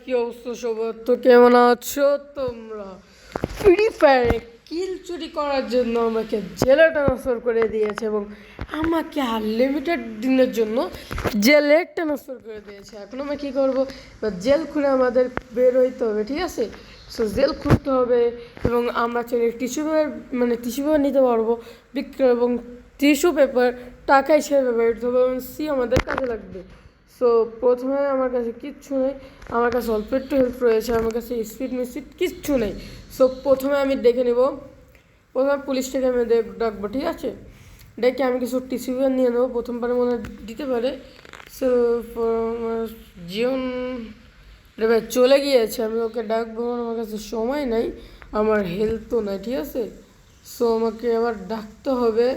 কি অবস্থা সবার? তো কেমন আছো তোমরা? ফ্রি ফায়ারে কিল চুরি করার জন্য আমাকে জেলে ট্রান্সফার করে দিয়েছে এবং আমাকে আনলিমিটেড দিনের জন্য জেলে ট্রান্সফার করে দিয়েছে। এখন আমরা কী করবো? এবার জেল খুলে আমাদের বের হইতে হবে, ঠিক আছে? সো জেল খুলতে হবে এবং আমরা চাইলে টিস্যু পেপার টিস্যু পেপার নিতে পারবো বিক্রয়, এবং টিস্যু পেপার টাকা হিসেবে ব্যবহৃত হবে এবং আমাদের কাজে লাগবে। সো প্রথমে আমার কাছে কিচ্ছু নেই, আমার কাছে অল্প একটু হেল্প রয়েছে, আমার কাছে স্পিড মিস্পিড কিচ্ছু নেই। সো প্রথমে আমি দেখে নেব, প্রথমে পুলিশটাকে আমি ডাকবো, ঠিক আছে? ডেকে আমি কিছু টিস্যু পেপার নিয়ে নেবো, প্রথমবারে মনে দিতে পারে। সো জীবন ভাই চলে গিয়েছে, আমি ওকে ডাকবো, আমার কাছে সময় নাই, আমার হেলথও নাই, ঠিক আছে? সো আমাকে আবার ডাকতে হবে,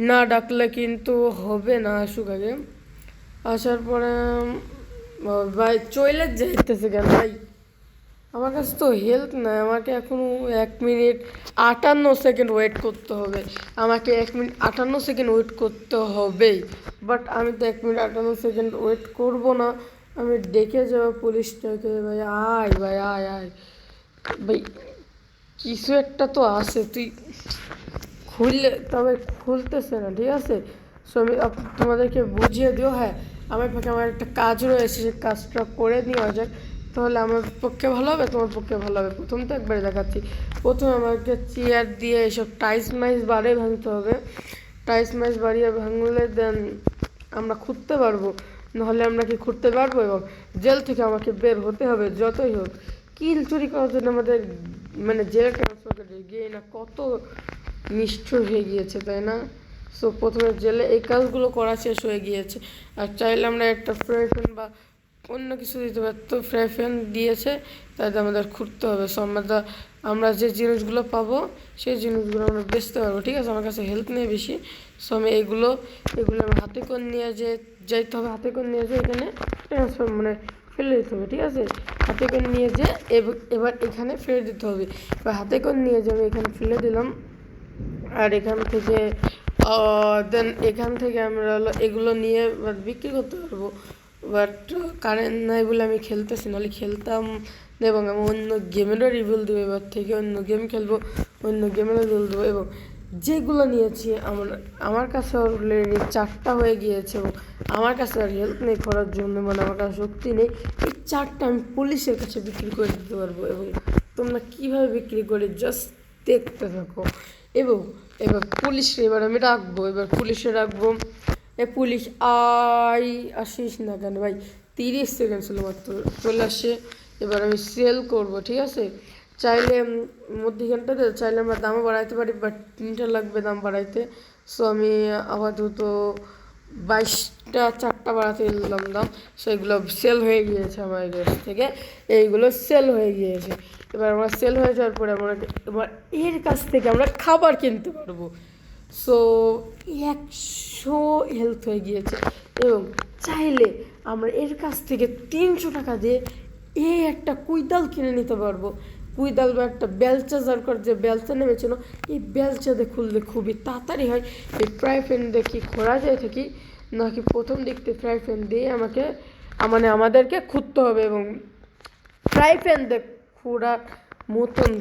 না ডাকলে কিন্তু হবে না। আসুক আগে, আসার পরে ভাই চলে যাইতেছে কেন ভাই? আমার কাছে তো হেল্প নাই, আমাকে এখনও 1 মিনিট 58 সেকেন্ড ওয়েট করতে হবে, আমাকে 1 মিনিট 58 সেকেন্ড ওয়েট করতে হবেই। বাট আমি তো 1 মিনিট 58 সেকেন্ড ওয়েট করবো না, আমি ডেকে যাবো পুলিশটাকে। ভাই আয়, ভাই আয় আয় ভাই, কিছু একটা তো আছে, তুই খুললে, তবে খুলতেছে না, ঠিক আছে? সো আমি তোমাদেরকে বুঝিয়ে দিও। হ্যাঁ, আমার পক্ষে আমার একটা কাজ রয়েছে, সেই কাজটা করে নেওয়া যাক, তাহলে আমার পক্ষে ভালো হবে, তোমার পক্ষে ভালো হবে। প্রথম তো একবারে দেখাচ্ছি, প্রথমে আমাকে চেয়ার দিয়ে এইসব টাইস মাইস বাড়িয়ে ভাঙতে হবে। টাইস মাইস বাড়িয়ে ভাঙলে দেন আমরা খুঁড়তে পারবো, নাহলে আমরা কি খুঁড়তে পারবো? এবং জেল থেকে আমাকে বের হতে হবে যতই হোক। কিল চুরি করার জন্য আমাদের জেলে ট্রান্সফার করে গিয়ে না কত নিষ্ঠুর হয়ে গিয়েছে, তাই না? সো প্রথমে জেলে এই কাজগুলো করা শেষ হয়ে গিয়েছে, আর চাইলে আমরা একটা ফ্রাই প্যান বা অন্য কিছু দিতে পারতো, ফ্রাই প্যান দিয়েছে, তাই আমাদের খুঁড়তে হবে। সো আমরা যে জিনিসগুলো পাবো সেই জিনিসগুলো আমরা বেচতে পারবো, ঠিক আছে? আমার কাছে হেল্প নেই বেশি, সো আমি এগুলো আমি হাতে করে নিয়ে যাইতে হবে, হাতে করে নিয়ে যেয়ে এখানে ট্রান্সফার ফেলে দিতে হবে, ঠিক আছে? হাতে করে নিয়ে যেয়ে এবার এখানে ফেলে দিতে হবে। এবার হাতে করে নিয়ে যাবে, এখানে ফেলে দিলাম, আর এখান থেকে দেন এখান থেকে আমরা এগুলো নিয়ে বিক্রি করতে পারবো। বাট কারেন্ট নাই বলে আমি খেলতেছি, নাহলে খেলতাম। এবং আমি অন্য গেমেরও রিভিউ দেবো, এবার থেকে অন্য গেম খেলবো, অন্য গেমেরও রিভিউ দেবো। এবং যেগুলো নিয়েছি আমার কাছে অলরেডি 4টা হয়ে গিয়েছে, এবং আমার কাছে আর হেল্প নেই করার জন্য, আমার কাছে শক্তি নেই। এই 4টা আমি পুলিশের কাছে বিক্রি করে দিতে পারবো, এবং তোমরা কীভাবে বিক্রি করে জাস্ট দেখতে থাকো। এবং এবার আমি রাখবো, পুলিশে রাখবো। পুলিশ আসিস না কেন ভাই? 30 সেকেন্ড ছিল মাত্র, চলে আসে। এবার আমি সেল করব, ঠিক আছে? চাইলে মধ্যখানটাতে চাইলে আমরা দামও বাড়াইতে পারি, বাট 3টা লাগবে দাম বাড়াইতে। সো আমি আপাতত 4টা বাড়াতে দিলাম দাম। সেগুলো সেল হয়ে গিয়েছে আমার কাছ থেকে, এইগুলো সেল হয়ে গিয়েছে। এবার আমরা সেল হয়ে যাওয়ার পরে এবার এর কাছ থেকে আমরা খাবার কিনতে পারবো। সো 100 হেলথ হয়ে গিয়েছে, এবং চাইলে আমরা এর কাছ থেকে 300 টাকা দিয়ে একটা কুইদাল কিনে নিতে পারবো। কুইদাল বা একটা বেলচা, যার যে বেলচা নেমেছিল, এই বেলচাতে খুললে খুবই তাড়াতাড়ি হয়। এই ফ্রাই প্যান দেখি খোঁড়া যায় থাকি নাকি প্রথম দেখতে ফ্রাই প্যান দিয়ে আমাদেরকে খুঁড়তে হবে, এবং ফ্রাই প্যান দেখ খোঁড়ার মতন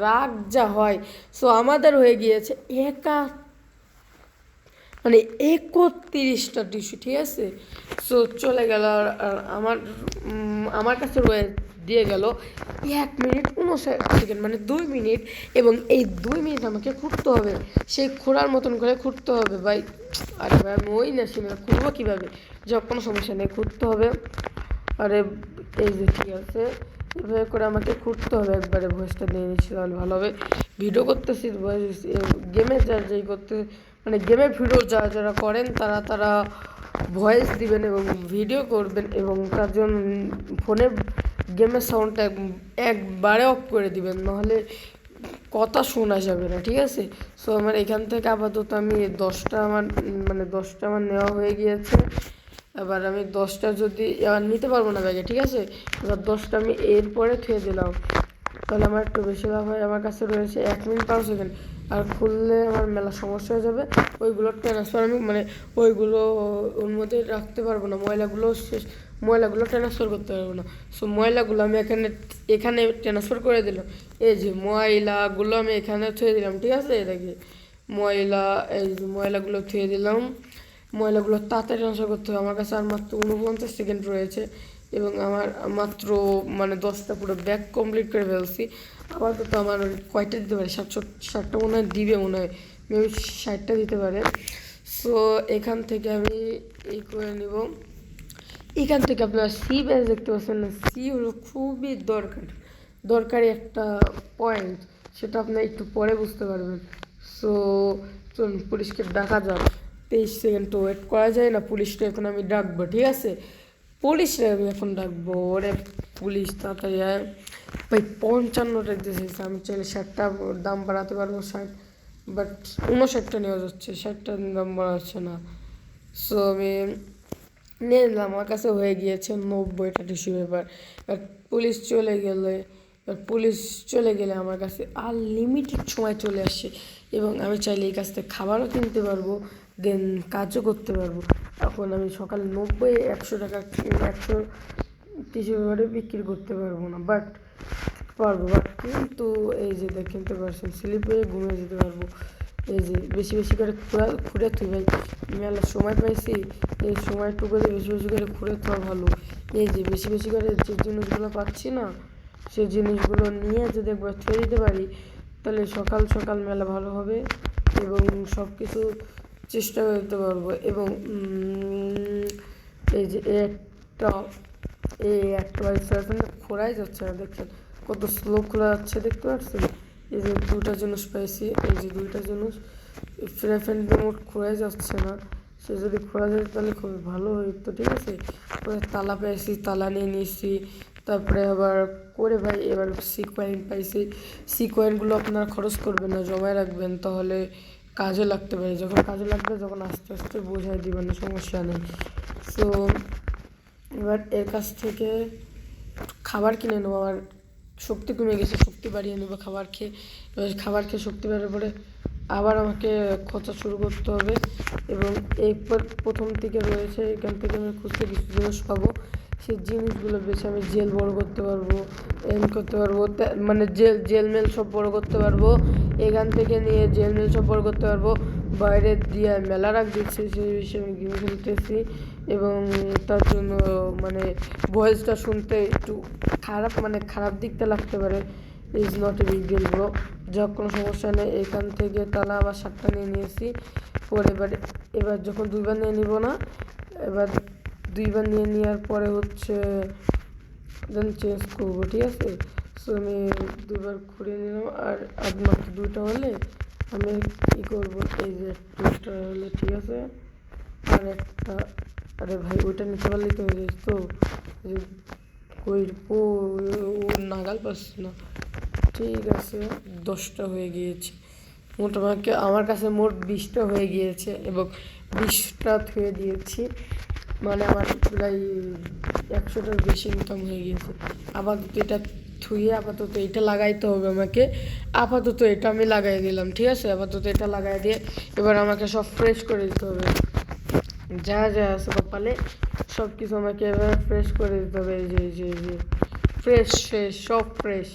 রাগ যা হয়। সো আমাদের হয়ে গিয়েছে 31টা টিস্যু, ঠিক আছে? সো চলে গেল, আর আমার কাছে দিয়ে গেল 1 মিনিট 59 সেকেন্ড, 2 মিনিট। এবং এই 2 মিনিট আমাকে খুঁড়তে হবে, সেই খোঁড়ার মতন করে খুঁড়তে হবে ভাই। আরে ভাই আমি ওই না সীমা খুঁড়বো কীভাবে? যখন কোনো সমস্যা নেই, খুঁড়তে হবে। আরে এই যে ঠিক আছে, এভাবে করে আমাকে খুঁড়তে হবে। একবারে ভয়েসটা দিয়ে নিচ্ছি তাহলে ভালো হবে। ভিডিও করতেছি, ভয়েস গেমে যেই করতে গেমের ভিডিও যারা করেন তারা ভয়েস দিবেন এবং ভিডিও করবেন, এবং তার জন্য ফোনের গেমের সাউন্ডটা একবারে অফ করে দিবেন, নাহলে কথা শোনা যাবে না, ঠিক আছে? সো আমার এখান থেকে আপাতত আমি 10টা আমার নেওয়া হয়ে গিয়েছে। এবার আমি 10টা যদি এবার নিতে পারবো না ব্যাগে, ঠিক আছে? এবার 10টা আমি এরপরে থুয়ে দিলাম, তাহলে আমার একটু বেশি লাভ হয়। আমার কাছে রয়েছে 1 মিনিট 5 সেকেন্ড, আর খুললে আমার মেলা সমস্যা হয়ে যাবে। ওইগুলো ট্রান্সফার আমি ওইগুলো ওর মধ্যে রাখতে পারবো না, ময়লাগুলো শেষ ময়লাগুলো ট্রান্সফার করতে পারবো না। সো ময়লাগুলো আমি এখানে ট্রান্সফার করে দিলাম। এই যে ময়লাগুলো আমি এখানে থুয়ে দিলাম, ঠিক আছে? দেখি ময়লা, এই যে ময়লাগুলো থুয়ে দিলাম। ময়লাগুলো তাড়াতাড়ি ট্রান্সফার করতে হবে। আমার কাছে আর মাত্র 49 সেকেন্ড রয়েছে এবং আমার মাত্র মানে 10টা পুরো ব্যাগ কমপ্লিট করে ফেলছি। আপাতত আমার কয়টা দিতে পারে, 60টা মনে হয় দিবে, মনে হয় মেবি 60টা দিতে পারে। সো এখান থেকে আমি এই করে নিব। এখান থেকে আপনারা সি ব্যাচ দেখতে পাচ্ছেন না, সি হলো খুবই দরকারি একটা পয়েন্ট, সেটা আপনার একটু পরে বুঝতে পারবেন। সো চলুন পুলিশকে ডাকা যাক। 23 সেকেন্ড তো ওয়েট করা যায় না, পুলিশটা এখন আমি ডাকবো, ঠিক আছে? পুলিশরা আমি এখন ডাকবো। ওরে পুলিশ তাড়াতাড়ি আয় ভাই। 55টা দিয়েছে, আমি চাইলে 60টা দাম বাড়াতে পারবো, 60, বাট 59টা নেওয়া যাচ্ছে, 60টার দাম বাড়া যাচ্ছে না। সো আমি নিয়ে নিলাম, আমার কাছে হয়ে গিয়েছে 90টা টিস্যু পেপার। এবার পুলিশ চলে গেলে আমার কাছে আনলিমিটেড সময় চলে আসে এবং আমি চাইলে এই কাছ থেকে খাবারও কিনতে পারবো, দেন কাজও করতে পারবো। এখন আমি সকালে 100 টাকা 100 টিস্যু পেপারে বিক্রি করতে পারবো না, বাট কিন্তু এই যে দেখেন তো পারছেন, স্লিপে ঘুমিয়ে যেতে পারবো। এই যে বেশি বেশি করে ঘুরে তুই ভাই, মেলা সময় পাইছি, এই সময়টুকু বেশি বেশি করে ঘুরে থাকা ভালো। এই যে বেশি বেশি করে যে জিনিসগুলো পাচ্ছি না, সেই জিনিসগুলো নিয়ে যদি একবার থুয়ে দিতে পারি, তাহলে সকাল সকাল মেলা ভালো হবে এবং সব কিছু চেষ্টা করতে পারবো। এবং এই যে একটা খোলাই যাচ্ছে না, দেখছেন কত স্লো খোলা যাচ্ছে, দেখতে পাচ্ছেন? এই যে 2টা জিনিস পাইছি, এই যে 2টা জিনিস ফ্রেন্ড মোট খোলাই যাচ্ছে না। সে যদি খোলা যায় তাহলে খুবই ভালো হতো, ঠিক আছে? পরে তালা পাইছি, তালা নিয়ে নিয়েছি। তারপরে আবার করে ভাই এবার কয়েন পাইছি। কয়েনগুলো আপনারা খরচ করবেন না, জমায় রাখবেন, তাহলে কাজে লাগতে পারে। যখন কাজে লাগবে তখন আস্তে আস্তে বোঝাই দিবেন, সমস্যা নেই। সো এবার এর কাছ থেকে খাবার কিনে নেবো। আমার শক্তি কমে গেছে, শক্তি বাড়িয়ে নেবো খাবার খেয়ে। এবার খাবার খেয়ে শক্তি বাড়ার পরে আবার আমাকে খোঁজা শুরু করতে হবে এবং এরপর প্রথম থেকে রয়েছে, এখান থেকে আমি খুঁজতে কিছু জিনিস পাবো। সেই জিনিসগুলো বেছে আমি জেল বড় করতে পারবো, করতে পারবো, মানে জেল মেল সব বড় করতে পারবো। এখান থেকে নিয়ে জেল মেল সব বড় করতে পারবো। বাইরে দিয়ে মেলা রাখ দিচ্ছে, সেই বিষয়ে আমি গেম খেলতেছি এবং তার জন্য মানে ভয়েসটা শুনতে একটু খারাপ দিকটা লাগতে পারে। Is not a big deal bro, যা কোনো সমস্যা নেই। এখান থেকে তালা আবার 7টা নিয়ে নিয়েছি। পরে এবার যখন 2বার নিয়ে নিব না, এবার 2বার নিয়ে নেওয়ার পরে হচ্ছে দেন চেঞ্জ করবো, ঠিক আছে? সো আমি 2বার ঘুরিয়ে নিলাম। আর মাত্র 2টা হলে আমি কী করবো, এই যে 2টা হলে ঠিক আছে। আর একটা, আরে ভাই ওইটা নিতে পারলেই তো হয়ে যাচ্ছে। তো ওই ও নাগাল পাচ্ছি না, ঠিক আছে। 10টা হয়ে গিয়েছে মোটামুটি, আমার কাছে মোট 20টা হয়ে গিয়েছে এবং 20টা থুয়ে দিয়েছি, মানে আমার প্রায় 100টার বেশি ইনকাম হয়ে গিয়েছে। আপাতত এটা থুয়ে আপাতত এটা লাগাইতে হবে আমাকে। আপাতত এটা আমি লাগাই দিলাম, ঠিক আছে? আপাতত এটা লাগাই দিয়ে এবার আমাকে সব ফ্রেশ করে দিতে হবে। যা যা আছে কপালে সব কিছু আমাকে এবার ফ্রেশ করে দিতে হবে। এই যে ফ্রেশ সব ফ্রেশ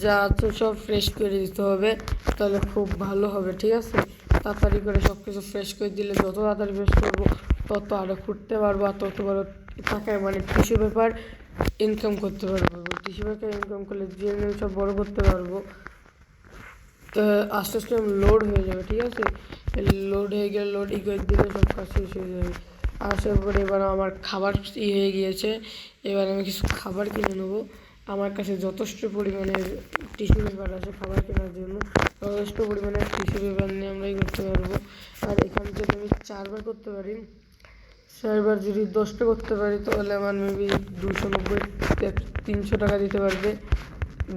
যা আছে সব ফ্রেশ করে দিতে হবে, তাহলে খুব ভালো হবে, ঠিক আছে? তাড়াতাড়ি করে সব কিছু ফ্রেশ করে দিলে যত তাড়াতাড়ি ফ্রেশ করবো তত আরও ঘুরতে পারবো আর তত বড় টাকায় মানে টিস্যু পেপার ইনকাম করতে পারবো। টিস্যু পেপার ইনকাম করলে জিএনএল সব বড় করতে পারবো। তো আস্তে আস্তে লোড হয়ে যাবে, ঠিক আছে? লোড হয়ে গেলে লোড করে দিলে সব কাজ শেষ হয়ে যাবে। আসার পরে এবার আমার খাবার হয়ে গিয়েছে, এবার আমি কিছু খাবার কিনে নেবো। আমার কাছে যথেষ্ট পরিমাণে টিস্যু পেপার আছে খাবার কেনার জন্য, যথেষ্ট পরিমাণে টিস্যু পেপার নিয়ে আমরাই করতে পারবো। আর এখান থেকে আমি 4বার করতে পারি। 4বার যদি 10টা করতে পারি তাহলে আমার মেবি 290 300 টাকা দিতে পারবে,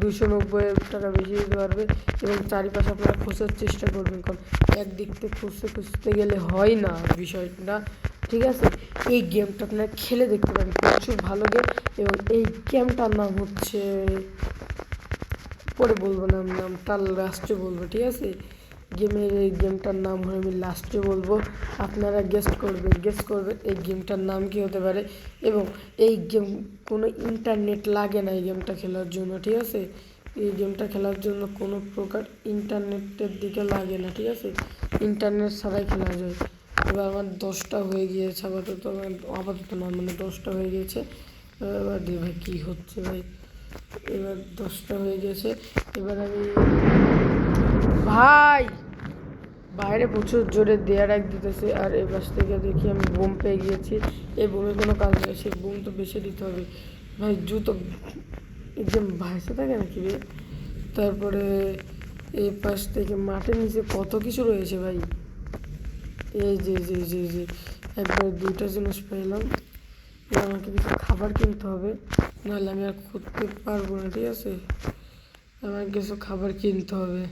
290 টাকা বেশি দিতে পারবে। এবং চারিপাশে আপনারা খোঁজার চেষ্টা করবেন, কারণ একদিক থেকে খুঁজতে গেলে হয় না বিষয়টা, ঠিক আছে? এই গেমটা আপনারা খেলে দেখতে পারেন, প্রচুর ভালো গেম। এবং এই গেমটার নাম হচ্ছে, পরে বলবো নামটা লাস্টে বলবো, ঠিক আছে? এই গেমটার নাম হয় আমি লাস্টে বলবো, আপনারা গেস করবেন এই গেমটার নাম কি হতে পারে। এবং এই গেম কোনো ইন্টারনেট লাগে না এই গেমটা খেলার জন্য, ঠিক আছে। এই গেমটা খেলার জন্য কোনো প্রকার ইন্টারনেটের দিকে লাগে না, ঠিক আছে, ইন্টারনেট ছাড়াই খেলা যায়। এবার আমার 10টা হয়ে গিয়েছে, আপাতত না, মানে 10টা হয়ে গিয়েছে। এবার ভাই কী হচ্ছে ভাই, এবার 10টা হয়ে গেছে। এবার আমি ভাই বাইরে প্রচুর জোরে দেয়ার এক দিতেছে, আর এই পাশ থেকে দেখি আমি বোম পেয়ে গিয়েছি। এই বোমের কোনো কাজ নেই, সেই বোম তো বেশি দিতে হবে ভাই। জুতো একদম ভাসে থাকে নাকি রে। তারপরে এই পাশ থেকে মাটির নিচে কত কিছু রয়েছে ভাই। এই যে যে যে যে একবার 2টা জিনিস পেলাম। এবার আমাকে কিছু খাবার কিনতে হবে, নাহলে আমি আর করতে পারবো না, ঠিক আছে। আমার কিছু খাবার কিনতে হবে।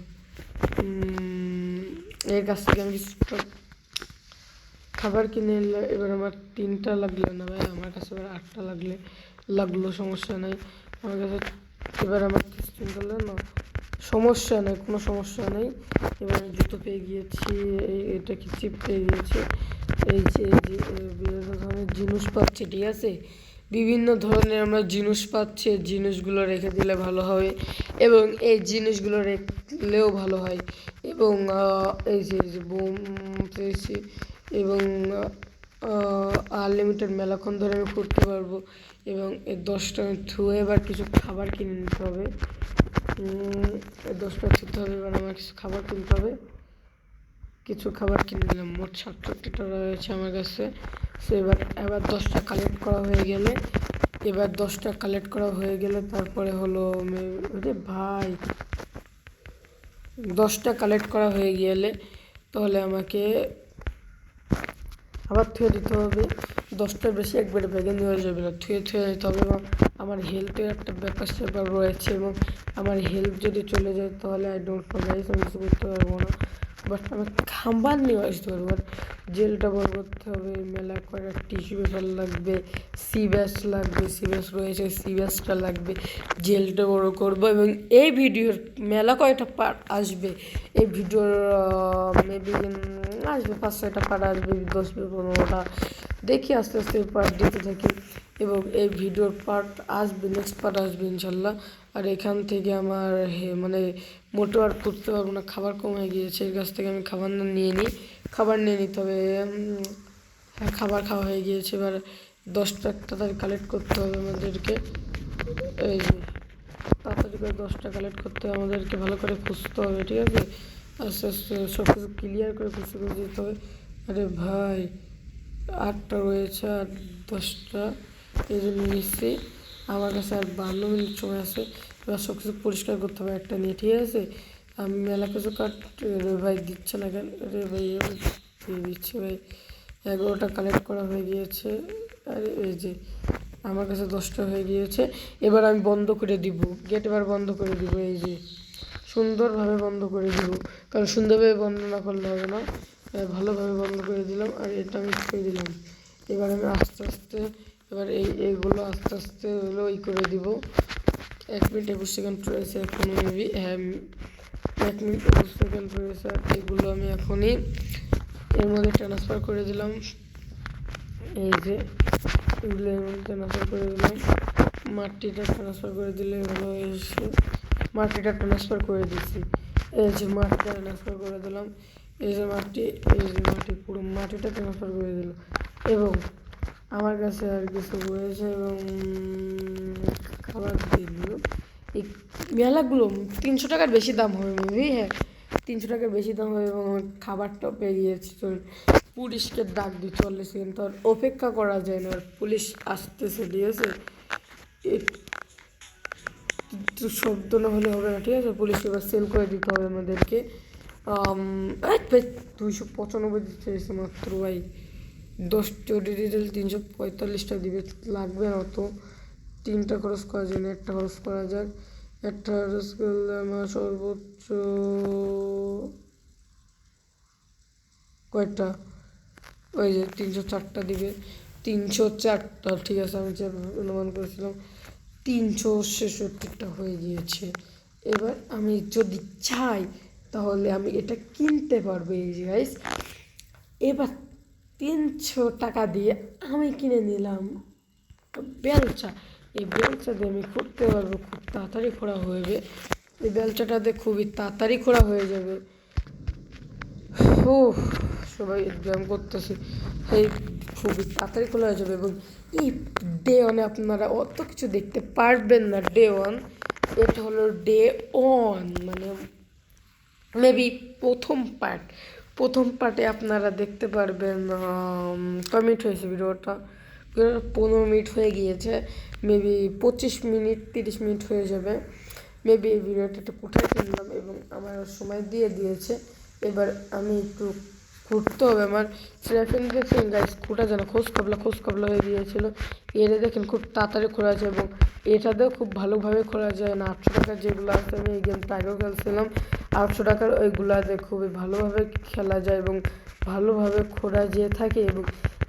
এর কাছ থেকে আমি কিছু খাবার কিনে এলে এবার আমার 3টা লাগলো না ভাই, আমার কাছে এবার 8টা লাগলো, সমস্যা নাই আমার কাছে। এবার আমার কিছু চিন্তা করলে না, সমস্যা নেই, কোনো সমস্যা নেই। এবার জুতো পেয়ে গিয়েছি, এটা কি চিপ পেয়ে গিয়েছি। এই যে বিভিন্ন ধরনের জিনিস পাচ্ছি, ঠিক আছে, বিভিন্ন ধরনের আমরা জিনিস পাচ্ছি। জিনিসগুলো রেখে দিলে ভালো হবে, এবং এই জিনিসগুলো রেখলেও ভালো হয়। এবং এই যে বোম পেয়েছি, এবং আনলিমিটেড মেলাক্ষণ ধরে আমি করতে পারবো। এবং এই 10টা আমি ধুয়ে এবার কিছু খাবার কিনে নিতে হবে। 10টা ছুতে হবে, এবার আমার কিছু খাবার কিনতে হবে। কিছু খাবার কিনে নিলাম, মোট 67 টাকা রয়েছে আমার কাছে। সো এবার 10টা কালেক্ট করা হয়ে গেলে তারপরে হলো ভাই 10টা কালেক্ট করা হয়ে গেলে তাহলে আমাকে আবার থুয়ে দিতে হবে। 10টার বেশি একবারে ব্যাগে নেওয়া যাবে না, থুয়ে দিতে হবে। এবং আমার হেলথের একটা ব্যাপার রয়েছে, এবং আমার হেলথ যদি চলে যায় তাহলে আই ডোন্ট নো গাইস, আমি কিছু করতে পারবো না। বাট আমি খাবার নিয়ে আসতে পারবো। আর জেলটা বড় করতে হবে, মেলা করে টিস্যু পেপার লাগবে, সি ব্যাস রয়েছে, সি ব্যাসটা লাগবে। জেলটা বড় করবো, এবং এই ভিডিওর মেলা কয়টা পার্ট আসবে, এই ভিডিওর মেবি আসবে 5-6টা পার্ট আসবে, 10-15টা দেখি আস্তে আস্তে পার্ট দিতে থাকি। এবং এই ভিডিওর পার্ট আসবে, নেক্সট পার্ট আসবে ইনশাল্লাহ। আর এখান থেকে আমার মানে মোটো আর করতে পারবো না, খাবার কমে গিয়েছে। এর কাছ থেকে আমি খাবার নিয়ে নিতে হবে। হ্যাঁ, খাবার খাওয়া হয়ে গিয়েছে। এবার 10টা তাড়াতাড়ি কালেক্ট করতে হবে আমাদেরকে। এই যে তাড়াতাড়ি করে 10টা কালেক্ট করতে হবে আমাদেরকে, ভালো করে খুঁজতে হবে, ঠিক আছে, আস্তে আস্তে সব কিছু ক্লিয়ার করে খুঁজতে যেতে হবে। আরে ভাই 8টা রয়েছে আর 10টা, এই জন্য নিচ্ছি। আমার কাছে আর 52 মিনিট সময় আছে। এবার সব কিছু পরিষ্কার করতে হবে একটা নিয়ে, ঠিক আছে। আমি মেলা কিছু ভাই দিচ্ছে না কেন, রে ভাই দিয়ে দিচ্ছে ভাই। 11টা কালেক্ট করা হয়ে গিয়েছে। আর এই যে আমার কাছে 10টা হয়ে গিয়েছে। এবার আমি বন্ধ করে দিব গেট, এবার বন্ধ করে দিব। এই যে সুন্দরভাবে বন্ধ করে দিব, কারণ সুন্দরভাবে বন্ধ না করলে হবে না। ভালোভাবে বন্ধ করে দিলাম, আর এটা আমি করে দিলাম। এবার আমি আস্তে আস্তে এবার এইগুলো আস্তে আস্তে হলো করে দিব। 1 মিনিট 21 সেকেন্ড রয়েছে এখনও, মেবি হ্যাঁ 1 মিনিট 21 সেকেন্ড রয়েছে। আর এগুলো আমি এখনই এর মধ্যে ট্রান্সফার করে দিলাম। এই যে এগুলো এর মধ্যে ট্রান্সফার করে দিলাম। মাটিটা ট্রান্সফার করে দিলে হলো, এসে মাটিটা ট্রান্সফার করে দিচ্ছি। এই যে মাটিটা ট্রান্সফার করে দিলাম, এই যে মাটি পুরো মাটিটা ট্রান্সফার করে দিল। এবং আমার কাছে আর কিছু রয়েছে, এবং খাবার দিয়ে দিল। এই মেলাগুলো 300 টাকার বেশি দাম হবে মেবি, হ্যাঁ 300 টাকার বেশি দাম হবে। এবং খাবারটাও পেয়ে গিয়েছি। তো পুলিশকে ডাক দিই, 40 সেকেন্ড তো আর অপেক্ষা করা যায় না, আর পুলিশ আসতেছে, ঠিক আছে। একটু শব্দ না হলে হবে না, ঠিক আছে। পুলিশকে এবার সেল করে দিতে হবে আমাদেরকে। 295 দিতে এসে মাত্র ভাই, 10টা ডিজিটাল 345টা দিবে, লাগবে না অত। 3টা খরচ করা যায় না, একটা খরচ করা যাক। একটা খরচ করলে আমার সর্বোচ্চ কয়টা, ওই যে 304টা দিবে, 304টা, ঠিক আছে। আমি যে অনুমান করেছিলাম 366টা হয়ে গিয়েছে। এবার আমি যদি চাই তাহলে আমি এটা কিনতে পারবো। এই যে গাইস, এবার 300 টাকা দিয়ে আমি কিনে নিলাম বেলচা। এই বেলচা দিয়ে আমি করতে পারবো, খুব তাড়াতাড়ি খোঁড়া হয়ে যাবে। এই বেলচাটাতে খুবই তাড়াতাড়ি খোঁড়া হয়ে যাবে। ও, সবাই ব্যায়াম করতেছি, এই খুবই তাড়াতাড়ি খোলা হয়ে যাবে। এবং এই ডে ওয়ানে আপনারা অত কিছু দেখতে পারবেন না। ডে ওয়ান, এটা হলো ডে ওয়ান, মানে মেবি প্রথম পার্টে আপনারা দেখতে পারবেন কয় মিনিট হয়েছে ভিডিওটা, 15 মিনিট হয়ে গিয়েছে, মেবি 25 মিনিট 30 মিনিট হয়ে যাবে। মেবি এই ভিডিওটা একটু কোথায় কিনলাম এবং আমার সময় দিয়ে দিয়েছে। এবার আমি একটু ঘুরতে হবে। আমার ফ্রেন্ড দেখছেন গাইস, কোটা যেন খোঁজ কাবলা হয়ে গিয়েছিল। এটা দেখেন খুব তাড়াতাড়ি খোলা যায় এবং এটাতেও খুব ভালোভাবে খোলা যায় না। 800 টাকার যেগুলো আছে, আমি এই গেমটা আগেও খেলছিলাম, 800 টাকার ওইগুলাতে খুবই ভালোভাবে খেলা যায় এবং ভালোভাবে খোলা যেয়ে থাকে। এবং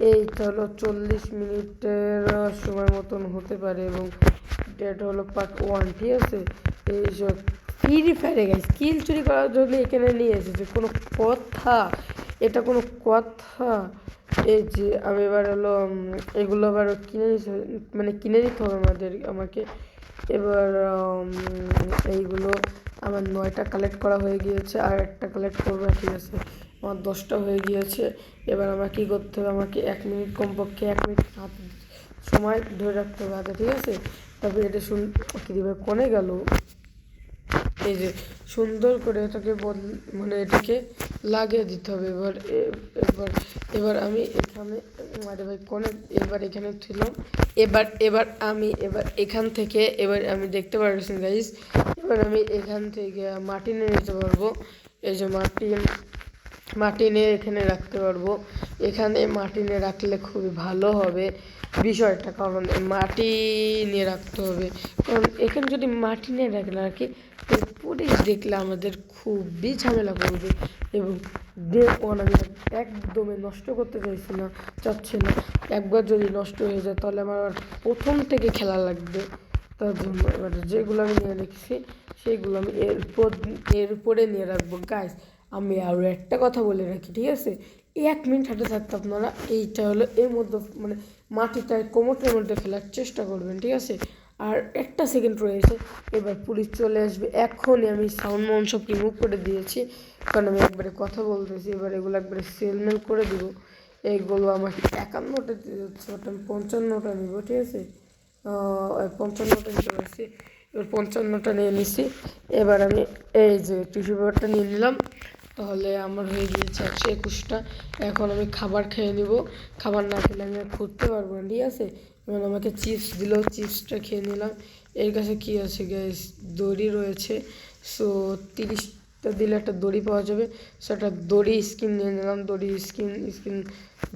এইটা হলো 40 মিনিটের সময় মতন হতে পারে এবং এটা হলো পার্ট 1, ঠিক আছে। এইসব ফ্রি ফায়ারে গাইস কিল চুরি করার জন্য এখানে নিয়ে এসেছে, কোনো কথা? এটা কোনো কথা? এই যে আমি এবার হলো এগুলো আবার কিনে নিতে হবে আমাকে। এবার এইগুলো আমার 9টা কালেক্ট করা হয়ে গিয়েছে, আর একটা কালেক্ট করবো, ঠিক আছে। আমার 10টা হয়ে গিয়েছে। এবার আমার কী করতে হবে, আমাকে 1 মিনিট, কমপক্ষে 1 মিনিট সময় ধরে রাখতে হবে আগে, ঠিক আছে। তারপরে এটা কীভাবে কোণে গেল, এই যে সুন্দর করে এটাকে এটাকে লাগিয়ে দিতে হবে। এবার আমি এখানে, আরে ভাই কোণে, এবার এখানে ছিলাম। এবার আমি এখান থেকে আমি দেখতে পাচ্ছি গাইস, এবার আমি এখান থেকে মাটি নিয়ে নিতে পারবো। এই যে মাটি নিয়ে এখানে রাখতে পারবো। এখানে মাটি নিয়ে রাখলে খুবই ভালো হবে বিষয়টা, কারণ মাটি নিয়ে রাখতে হবে। কারণ এখানে যদি মাটি নিয়ে রাখলে আর কি, পুলিশ দেখলে আমাদের খুবই ঝামেলা করবে। এবং আমি একদমই নষ্ট করতে চাচ্ছি না। একবার যদি নষ্ট হয়ে যায় তাহলে আমার প্রথম থেকে খেলা লাগবে। তার জন্য এবার যেগুলো আমি নিয়ে রেখেছি সেইগুলো আমি এর উপরে নিয়ে রাখবো। গাইস, আমি আরও একটা কথা বলে রাখি, ঠিক আছে। 1 মিনিট হাঁটে থাকতে আপনারা এইটা হলো এর মধ্যে মাটিটা কোমরের মধ্যে ফেলার চেষ্টা করবেন, ঠিক আছে। আর 1 সেকেন্ড রয়েছে, এবার পুলিশ চলে আসবে। এখনই আমি সাউন্ড সব রিমুভ করে দিয়েছি, কারণ আমি একবারে কথা বলতেছি। এবার এগুলো একবারে সেলমেল করে দিব। এইগুলো আমাকে 51টা দিচ্ছে, আমি 55টা নিব, ঠিক আছে। 55টা নিতে পারছি, এবার 55টা নিয়ে নিছি। এবার আমি এই যে টিস্যু পেপারটা নিয়ে নিলাম, তাহলে আমার হয়ে গিয়েছে 121টা। এখন আমি খাবার খেয়ে নিব, খাবার না খেলে আমি আর ঘুরতে পারবো না, ঠিক আছে। এবং আমাকে চিপস দিল, চিপসটা খেয়ে নিলাম। এর কাছে কী আছে গ্যাস, দড়ি রয়েছে। সো 30টা দিলে একটা দড়ি পাওয়া যাবে, সেটা দড়ি স্কিন নিয়ে নিলাম।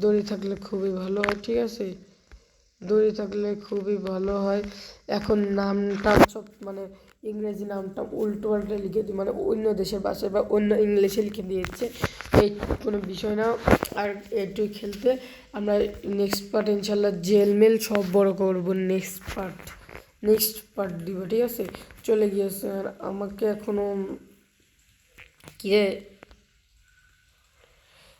দড়ি থাকলে খুবই ভালো হয়, ঠিক আছে। দড়ি থাকলে খুবই ভালো হয়। এখন নামটা সব ইংরেজি নামটা উল্টো পাল্টে লিখে দিই, অন্য দেশের ভাষায় বা অন্য ইংলিশে লিখে দিয়েছে, এই কোনো বিষয় না। আর এইটুকু খেলতে আমরা নেক্সট পার্ট ইনশাল্লাহ জেলমেল সব বড় করবো। নেক্সট পার্ট দিব, ঠিক আছে। চলে গিয়েছে, আর আমাকে এখনও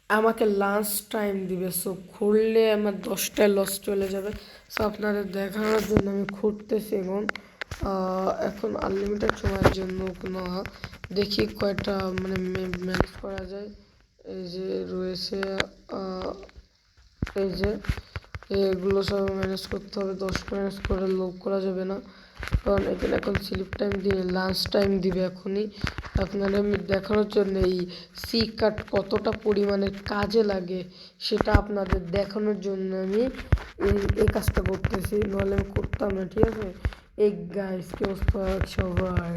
আমাকে লাঞ্চ টাইম দিবে। সো ঘুরলে আমার 10টায় লস চলে যাবে। সো আপনাদের দেখানোর জন্য আমি ঘুরতেছি এখন আনলিমিটেড সময়ের জন্য না, দেখি কয়টা ম্যানেজ করা যায়। এই যে রয়েছে, এই যে এগুলো সব ম্যানেজ করতে হবে। 10টা ম্যানেজ করে লোভ করা যাবে না, কারণ এখানে এখন স্লিপ টাইম দিয়ে লাঞ্চ টাইম দিবে এখনই। আপনাদের আমি দেখানোর জন্য এই সি কার্ড কতটা পরিমাণে কাজে লাগে সেটা আপনাদের দেখানোর জন্য আমি এই কাজটা করতেছি, নাহলে আমি করতাম না, ঠিক আছে। এই গাইস কি অবস্থা সবার।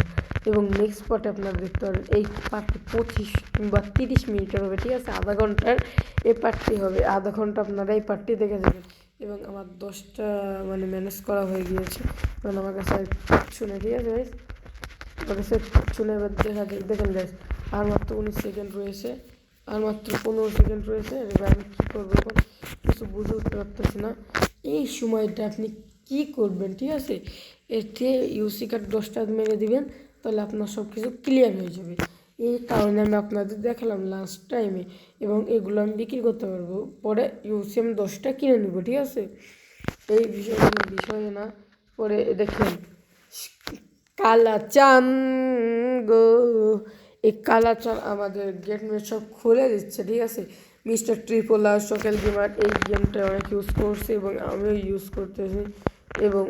এবং নেক্সট পার্টে আপনারা দেখতে পারবেন, এই পার্টটি 25 বা 30 মিনিটের হবে, ঠিক আছে। আধা ঘন্টার এই পার্টটি হবে, আধা ঘন্টা আপনারা এই পার্টটি দেখে যাবেন। এবং আমার 10টা ম্যানেজ করা হয়ে গিয়েছে, কারণ আমার কাছে কিচ্ছু নেই, ঠিক আছে গাইস। আমার কাছে কিচ্ছু নেই। এবার দেখেন গাইস, আর মাত্র 19 সেকেন্ড রয়েছে, আর মাত্র 15 সেকেন্ড রয়েছে। এবার আমি কী করবো এখন কিছু বুঝে উঠতে পারতেছি না। এই সময়টা আপনি কী করবেন, ঠিক আছে। এতে ইউসি কার্ড 10টা মেরে দিবেন, তাহলে আপনার সব কিছু ক্লিয়ার হয়ে যাবে। এই কারণে আমি আপনাদের দেখালাম লাস্ট টাইমে, এবং এগুলো আমি বিক্রি করতে পারবো। পরে ইউসি আমি 10টা কিনে নেবো, ঠিক আছে? এই বিষয় না। পরে দেখেন কালা চান গো, এই কালা চান আমাদের গেটমেট সব খুলে দিচ্ছে, ঠিক আছে? মিস্টার ট্রিপোলার সকেল গেমার এই গেমটা অনেক ইউজ করছে এবং আমিও ইউজ করতেছি। এবং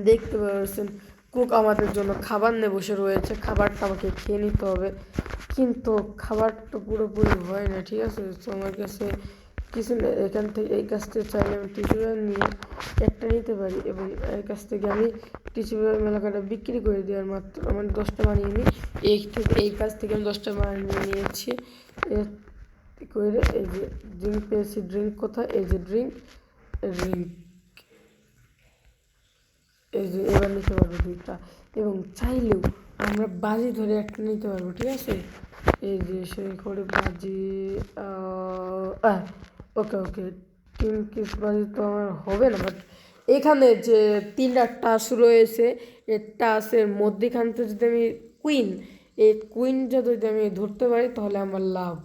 দেখতে পাচ্ছেন কুক আমাদের জন্য খাবার নিয়ে বসে রয়েছে, খাবারটা আমাকে খেয়ে নিতে হবে, কিন্তু খাবারটা পুরোপুরি হয় না, ঠিক আছে? তো আমার কাছে কিছু এখান থেকে এই কাছ থেকে চাইলে আমি টিস্যু পেপার নিয়ে একটা নিতে পারি, এবং এর কাছ থেকে আমি টিস্যু পেপার মেলাকাটা বিক্রি করে দিই। আর মাত্র আমার 10টা বানিয়ে নিই, এই কাছ থেকে আমি 10টা বানিয়ে নিয়েছি করে। এই যে ড্রিঙ্ক পেয়েছি, ড্রিঙ্ক কোথায়? এই যে ড্রিঙ্ক, এই যে এবার নিতে পারবো 2টা, এবং চাইলেও আমরা বাজি ধরে একটা নিতে পারবো, ঠিক আছে? এই যে সেই করে বাজি, ওকে ওকে, 3 কিস বাজি তো আমার হবে না, বাট এখানে যে 3টা টাস রয়েছে, এই টাসের মধ্যেখান থেকে যদি আমি এই কুইনটা যদি আমি ধরতে পারি তাহলে আমার লাভ।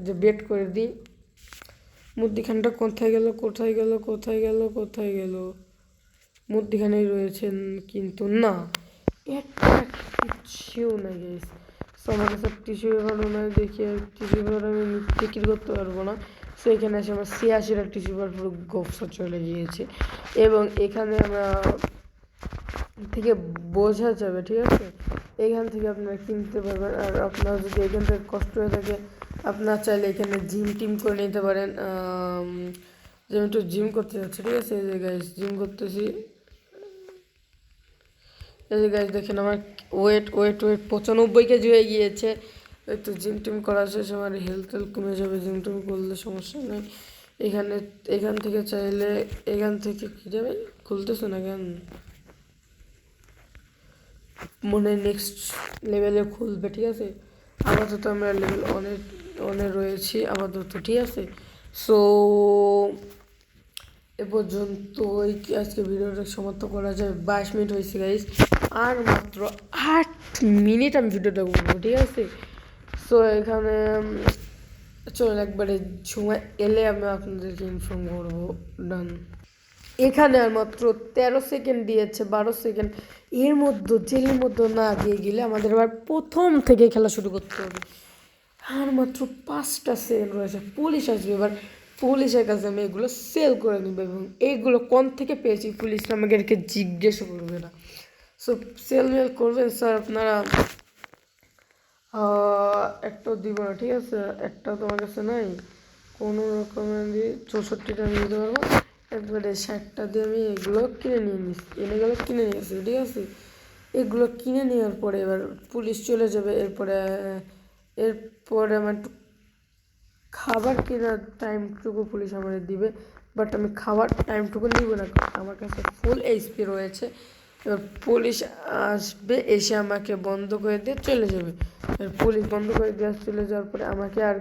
যে বেট করে দিই, মধ্যখানটা কোথায় গেল কোথায় গেল কোথায় গেল কোথায় গেল, মধ্যখানেই রয়েছেন, কিন্তু না, এটা কিচ্ছুও না গাইস। সো আমার কাছে টিস্যু পেপারও নয়, দেখি টিস্যু পেপার আমি বিক্রি করতে পারবো না। সো এখানে এসে আমার 86টা টিস্যু পেপার পুরো গোফসা চলে গিয়েছে, এবং এখানে আমরা থেকে বোঝা যাবে, ঠিক আছে? এখান থেকে আপনারা কিনতে পারবেন। আর আপনার যদি এখান থেকে কষ্ট হয়ে থাকে, আপনার চাইলে এখানে জিম টিম করে নিতে পারেন। যে আমি একটু জিম করতে যাচ্ছি, ঠিক আছে? এই যে গাইস জিম করতেছি, এই যে গাইস দেখেন আমার ওয়েট 95 কেজি হয়ে গিয়েছে। একটু জিম টিম করা শেষ, আমার হেলথ কমে যাবে জিম টিম করলে, সমস্যা নেই। এখান থেকে চাইলে এখান থেকে কী যাবে, খুলতেছে না কেন, মনে নেক্সট লেভেলে খুলবে, ঠিক আছে? আপাতত আমরা লেভেল অনে রয়েছি আপাতত, ঠিক আছে? সো এ পর্যন্তই আজকে ভিডিওটা সমাপ্ত করা যায়। 22 মিনিট হয়েছে গাইস, আর মাত্র 8 মিনিট আমি ভিডিওটা করবো, ঠিক আছে? সো এখানে চলুন একবারে সময় এলে আমি আপনাদেরকে ইনফর্ম করবো। ডান। এখানে আর মাত্র 13 সেকেন্ড দিয়েছে, 12 সেকেন্ড, এর মধ্যে জেলের মধ্যে না দিয়ে গেলে আমাদের আবার প্রথম থেকে খেলা শুরু করতে হবে। আর মাত্র 5টা সেকেন্ড রয়েছে, পুলিশ আসবে। এবার পুলিশের কাছে আমি এগুলো সেল করে নেবো, এবং এইগুলো কোন থেকে পেয়েছি পুলিশ আমাকে জিজ্ঞেস করবে না। সো সেল মেল করবেন স্যার আপনারা, একটাও দিব না, ঠিক আছে? একটা তোমার কাছে নাই, কোনো রকমের দিয়ে 64টা আমি দিতে পারবো, একবারে 60টা দিয়ে আমি এগুলো কিনে নিয়ে নিচ্ছি, কিনে নিয়ে আসি, ঠিক আছে? এগুলো কিনে নেওয়ার পরে এবার পুলিশ চলে যাবে। এরপরে আমার একটু খাবার কেনার টাইমটুকু পুলিশ আমাদের দিবে, বাট আমি খাবার টাইমটুকু নিব না, আমার কাছে ফুল এইচপি রয়েছে। এবার পুলিশ আসবে, এসে আমাকে বন্ধ করে দিয়ে চলে যাবে। এবার পুলিশ বন্ধ করে দিয়ে চলে যাওয়ার পরে আমাকে আর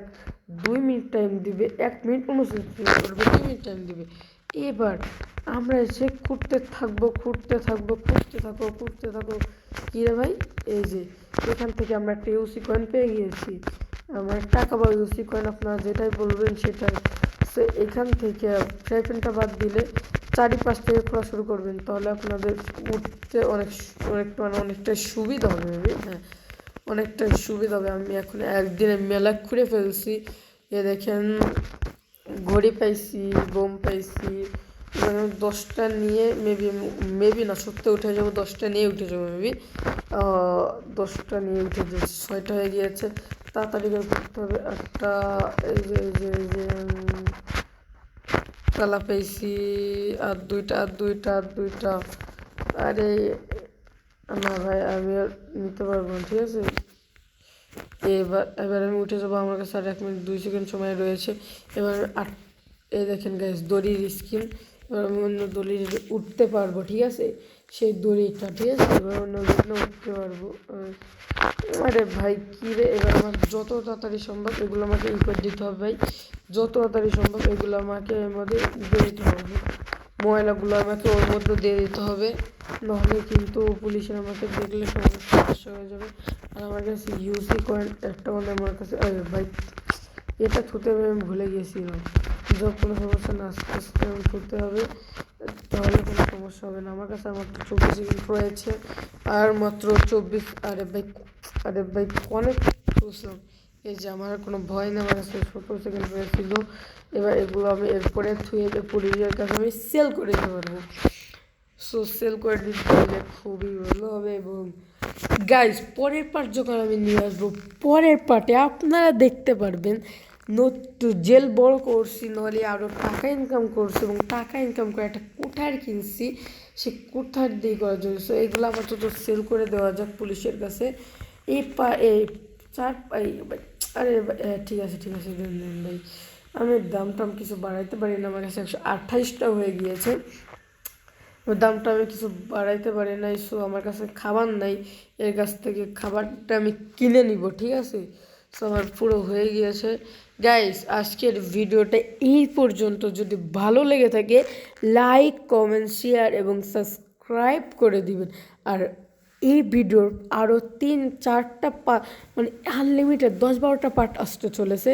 2 মিনিট টাইম দিবে, 1 মিনিট 29 সেকেন্ড করবে, 2 মিনিট টাইম দিবে। এবার আমরা এসে খুঁড়তে থাকবো কী রে ভাই, এই যে এখান থেকে আমরা একটা ইউসি কয়েন পেয়ে গিয়েছি, আমার টাকা বা ইউসি কয়েন আপনারা যেটাই বলবেন সেটাই। সো এখান থেকে ফ্রাইপ্যানটা বাদ দিলে চারিপাশ থেকে খোলা শুরু করবেন, তাহলে আপনাদের উঠতে অনেকটা সুবিধা হবে। হ্যাঁ, অনেকটাই সুবিধা হবে। আমি এখন একদিনে মেলা ঘুরে ফেলছি। এ দেখেন ঘড়ি পাইছি, বোম পাইছি, 10টা নিয়ে মেবি না সত্যি উঠে যাবো, 10টা নিয়ে উঠে যাবো মেবি, 10টা নিয়ে উঠে যাচ্ছে, 6টা হয়ে গিয়েছে, তাড়াতাড়ি করে করতে হবে। একটা এই যে তালা পেয়েছি, আর দুইটা, আরে না ভাই আমি আর নিতে পারবো না, ঠিক আছে? এবার আমি উঠে যাবো, আমার কাছে আর 1 মিনিট 2 সেকেন্ড সময় রয়েছে। এবার এই দেখেন গাইস দড়ির স্কিন, এবার আমি অন্য দড়ি উঠতে পারবো, ঠিক আছে? সেই দড়িটা, ঠিক আছে? এবার অন্য দড়িটা উঠতে পারবো। আরে ভাই কী রে, এবার আমার যত তাড়াতাড়ি সম্ভব এগুলো আমাকে করে দিতে হবে ভাই, যত তাড়াতাড়ি সম্ভব এগুলো আমাকে এর মধ্যে দিয়ে দিতে হবে। ময়লাগুলো আমাকে ওর মধ্যে দিয়ে দিতে হবে, নাহলে কিন্তু পুলিশের আমাকে দেখলে সমস্যা হয়ে যাবে। আর আমার কাছে ইউসি কয়েন একটা মানে আমার কাছে ভাই এটা থুতে আমি ভুলে গেছিলাম, যখন কোনো সমস্যা না আস্তে আস্তে আমি থুতে হবে, তাহলে কোনো সমস্যা হবে না। আমার কাছে আর মাত্র 24 সেকেন্ড রয়েছে, আর মাত্র 24। আরে ভাই অনেক বুঝলাম। এই যে আমার আর কোনো ভয় না, আমার কাছে 17 সেকেন্ড রয়েছিল। এবার এগুলো আমি এরপরে থুয়ে পুলিশের কাছে আমি সেল করে দিতে পারবো। সো সেল করে দিতে পারলে খুবই ভালো হবে। এবং গাইজ পরের পার্ট যখন আমি নিয়ে আসবো, পরের পার্টে আপনারা দেখতে পারবেন জেল বড় করছি, নাহলে আরও টাকা ইনকাম করছি, এবং টাকা ইনকাম করে একটা কুঠার কিনছি, সে কুঠার দিয়ে করার জন্য। সো এগুলো আপাতত সেল করে দেওয়া যাক পুলিশের কাছে। এই চার আরে ঠিক আছে দেন ভাই, আমি দাম টাম কিছু বাড়াইতে পারি না, আমার কাছে 128টা হয়ে গিয়েছে, দামটা আমি কিছু বাড়াইতে পারি নাই। সো আমার কাছে খাবার নাই, এর কাছ থেকে খাবারটা আমি কিনে নিব, ঠিক আছে। সো আমার পুরো হয়ে গিয়েছে। গাইস আজকের ভিডিওটা এই পর্যন্ত। যদি ভালো লেগে থাকে লাইক কমেন্ট শেয়ার এবং সাবস্ক্রাইব করে দিবেন। আর এই ভিডিওর আরও 3-4টা পার্ট, মানে আনলিমিটেড 10-12টা পার্ট আসতে চলেছে,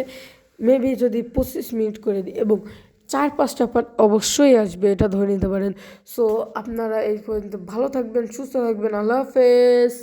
মেবি যদি 25 মিনিট করে দিই, এবং 4-5টা পার্ট অবশ্যই আসবে, এটা ধরে নিতে পারেন। সো আপনারা এই পর্যন্ত ভালো থাকবেন, সুস্থ থাকবেন, আল্লাহ হাফেজ।